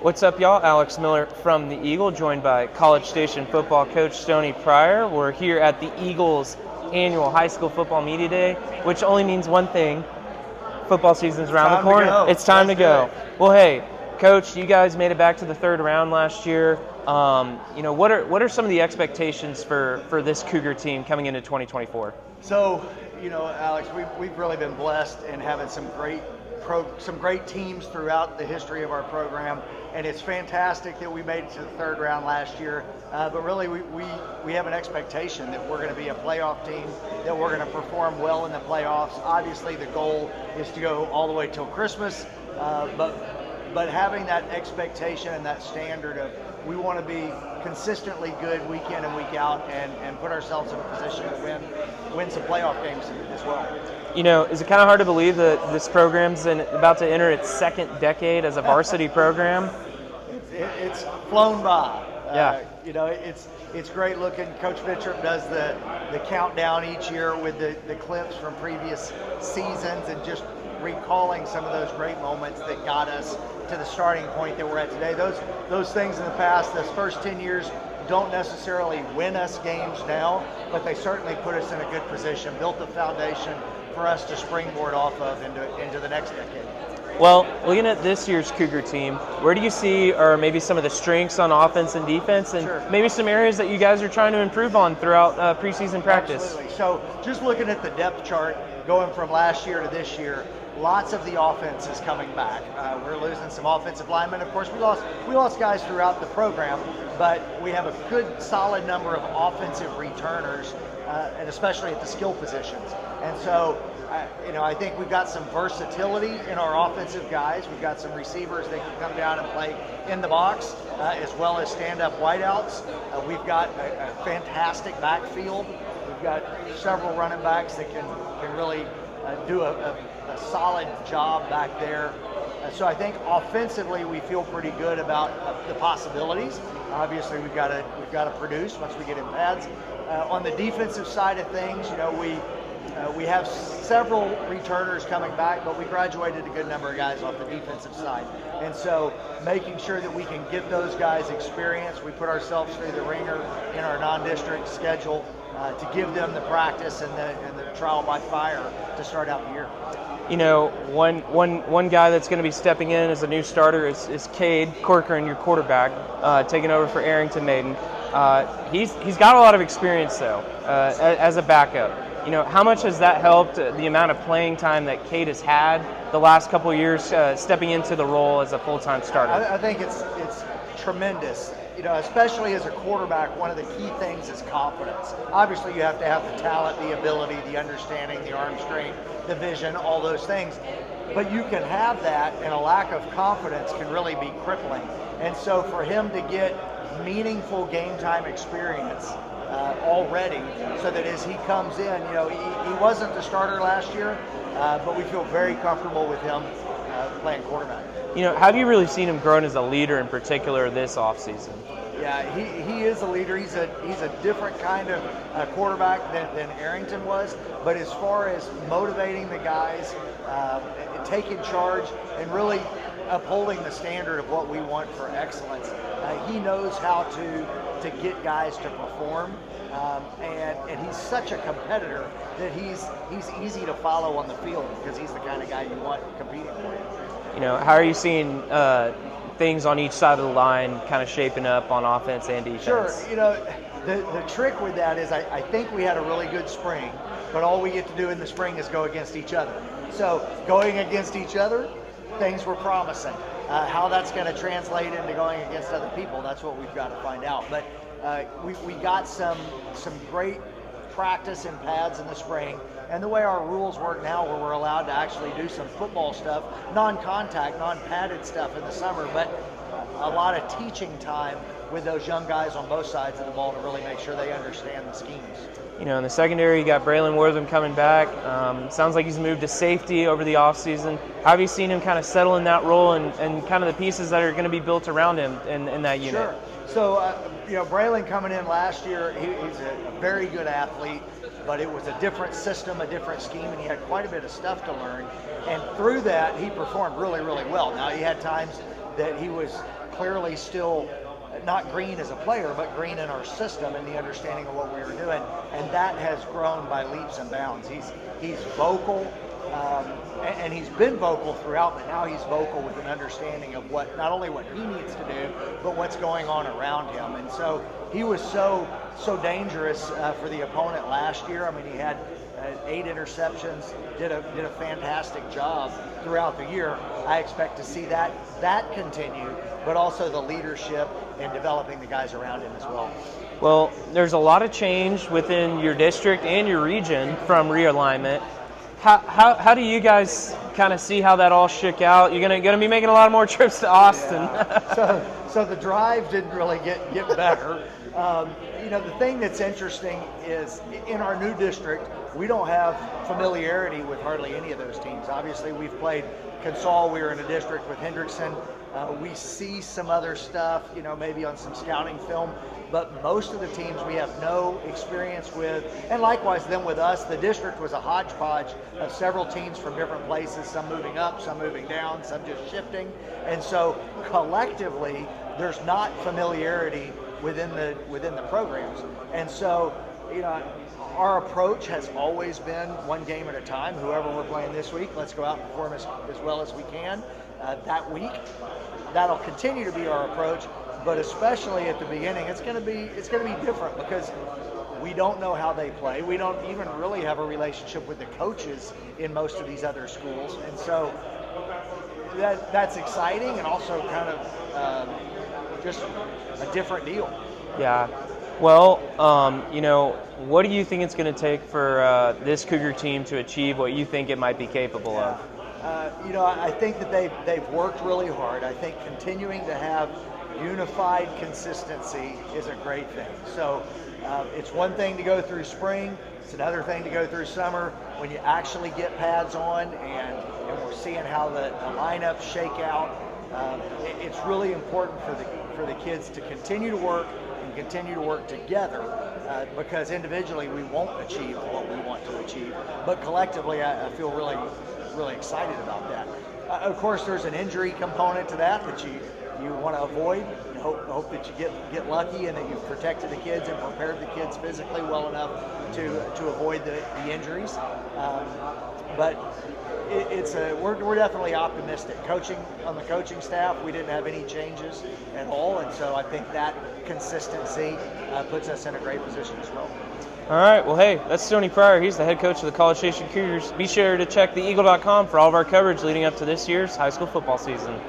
What's up, y'all? Alex Miller from the Eagle, joined by College Station football coach Stoney Pryor. We're here at the Eagles' annual high school football media day, which only means one thing: football season's around the corner. It's time to go. Well, hey, Coach, you guys made it back to the third round last year. What are some of the expectations for this Cougar team coming into 2024? So, Alex, we've really been blessed in having some great teams throughout the history of our program, and it's fantastic that we made it to the third round last year. But really, we have an expectation that we're going to be a playoff team, that we're going to perform well in the playoffs. Obviously, the goal is to go all the way till Christmas, but having that expectation and that standard of we want to be consistently good week in and week out and put ourselves in a position to win some playoff games as well. Is it kind of hard to believe that this program's about to enter its second decade as a varsity program? It's flown by. Yeah. It's great looking. Coach Vittrup does the countdown each year with the clips from previous seasons and just recalling some of those great moments that got us to the starting point that we're at today. Those things in the past, those first 10 years, don't necessarily win us games now, but they certainly put us in a good position, built the foundation for us to springboard off of into the next decade. Well, looking at this year's Cougar team, where do you see are maybe some of the strengths on offense and defense, and maybe some areas that you guys are trying to improve on throughout preseason practice? Absolutely. So just looking at the depth chart, going from last year to this year, lots of the offense is coming back. We're losing some offensive linemen. Of course, we lost guys throughout the program, but we have a good, solid number of offensive returners, and especially at the skill positions. And so, I think we've got some versatility in our offensive guys. We've got some receivers that can come down and play in the box, as well as stand-up wideouts. We've got a fantastic backfield. We've got several running backs that can really do a solid job back there. So I think offensively we feel pretty good about the possibilities. Obviously we've got to produce once we get in pads. On the defensive side of things, we have several returners coming back, but we graduated a good number of guys off the defensive side. And so making sure that we can get those guys experience, we put ourselves through the ringer in our non-district schedule to give them the practice and the trial by fire to start out the year. One guy that's going to be stepping in as a new starter is Cade Corcoran, your quarterback, taking over for Arrington Maiden. He's got a lot of experience though as a backup. How much has that helped the amount of playing time that Cade has had the last couple of years stepping into the role as a full-time starter? I think it's tremendous. Especially as a quarterback, one of the key things is confidence. Obviously, you have to have the talent, the ability, the understanding, the arm strength, the vision, all those things. But you can have that, and a lack of confidence can really be crippling. And so for him to get meaningful game time experience already, so that as he comes in, he wasn't the starter last year, but we feel very comfortable with him playing quarterback. Have you really seen him grown as a leader in particular this offseason? Yeah, he is a leader. He's a different kind of quarterback than Arrington was. But as far as motivating the guys, taking charge, and really upholding the standard of what we want for excellence, he knows how to get guys to perform. And he's such a competitor that he's easy to follow on the field because he's the kind of guy you want competing for you. How are you seeing things on each side of the line kind of shaping up on offense and defense? Sure. The trick with that is I think we had a really good spring, but all we get to do in the spring is go against each other. So going against each other, things were promising. How that's going to translate into going against other people, that's what we've got to find out. But we got some great practice in pads in the spring, and the way our rules work now, where we're allowed to actually do some football stuff, non-contact, non-padded stuff in the summer, but a lot of teaching time with those young guys on both sides of the ball to really make sure they understand the schemes. In the secondary, you got Braylon Wortham coming back. Sounds like he's moved to safety over the offseason. How have you seen him kind of settle in that role and kind of the pieces that are going to be built around him in that unit? Sure. So, Braylon coming in last year, he's a very good athlete, but it was a different system, a different scheme, and he had quite a bit of stuff to learn. And through that, he performed really, really well. Now, he had times that he was clearly still not green as a player, but green in our system and the understanding of what we were doing, and that has grown by leaps and bounds. He's vocal, and he's been vocal throughout, but now he's vocal with an understanding of what, not only what he needs to do, but what's going on around him. And so he was so dangerous for the opponent last year. I mean, he had 8 interceptions, did a fantastic job throughout the year. I expect to see that continue, but also the leadership and developing the guys around him as well. Well, there's a lot of change within your district and your region from realignment. How do you guys kind of see how that all shook out? You're gonna be making a lot more trips to Austin. Yeah. So the drive didn't really get better. The thing that's interesting is in our new district, we don't have familiarity with hardly any of those teams. Obviously, we've played Consol. We were in a district with Hendrickson. We see some other stuff, maybe on some scouting film, but most of the teams we have no experience with. And likewise, then with us, the district was a hodgepodge of several teams from different places, some moving up, some moving down, some just shifting. And so collectively, there's not familiarity within the programs. And so, our approach has always been one game at a time. Whoever we're playing this week, let's go out and perform as well as we can that week. That'll continue to be our approach, but especially at the beginning, it's going to be different because we don't know how they play. We don't even really have a relationship with the coaches in most of these other schools, and so that's exciting and also kind of just a different deal. Yeah. Well, what do you think it's going to take for this Cougar team to achieve what you think it might be capable of? I think that they've worked really hard. I think continuing to have unified consistency is a great thing. So it's one thing to go through spring. It's another thing to go through summer. When you actually get pads on and we're seeing how the lineups shake out, it's really important for the kids to continue to work and continue to work together because individually we won't achieve what we want to achieve, but collectively I feel really excited about that. Of course, there's an injury component to that you want to avoid. You hope that you get lucky and that you've protected the kids and prepared the kids physically well enough to avoid the injuries. But we're definitely optimistic. On the coaching staff, we didn't have any changes at all, and so I think that consistency puts us in a great position as well. All right, well, hey, that's Stoney Pryor. He's the head coach of the College Station Cougars. Be sure to check theeagle.com for all of our coverage leading up to this year's high school football season.